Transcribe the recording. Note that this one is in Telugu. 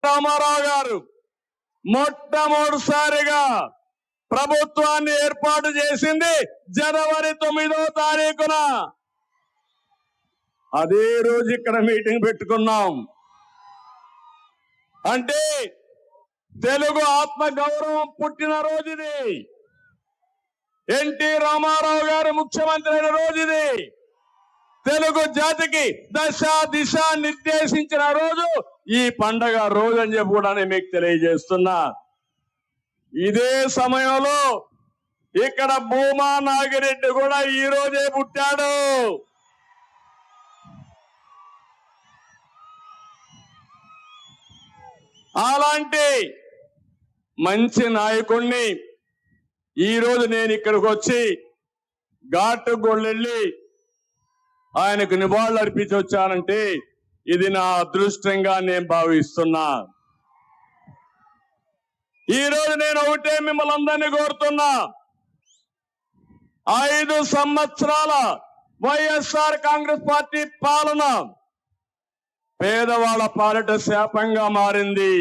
రామారావు గారు మొట్టమొదటిసారిగా ప్రభుత్వాన్ని ఏర్పాటు చేసింది జనవరి 9వ తారీఖున. అదే రోజు ఇక్కడ మీటింగ్ పెట్టుకున్నాం. అంటే తెలుగు ఆత్మ గౌరవం పుట్టిన రోజు ఇది. ఎన్టీ రామారావు గారు ముఖ్యమంత్రి అయిన రోజు ఇది. తెలుగు జాతికి దశ దిశ నిర్దేశించిన రోజు ఈ పండగ రోజు అని చెప్పి కూడా నేను మీకు తెలియజేస్తున్నా. ఇదే సమయంలో ఇక్కడ భూమా నాగిరెడ్డి కూడా ఈ రోజే పుట్టాడు. అలాంటి మంచి నాయకుడిని ఈరోజు నేను ఇక్కడికి వచ్చి ఘాటు గొళ్ళెళ్ళి ఆయనకు నివాళులు అర్పించి వచ్చానంటే ఇది నా అదృష్టంగా నేను భావిస్తున్నా. ఈరోజు నేను ఒకటే మిమ్మల్ని అందరినీ కోరుతున్నా, 5 సంవత్సరాల వైఎస్ఆర్ కాంగ్రెస్ పార్టీ పాలన పేదవాళ్ల పాలిట శాపంగా మారింది.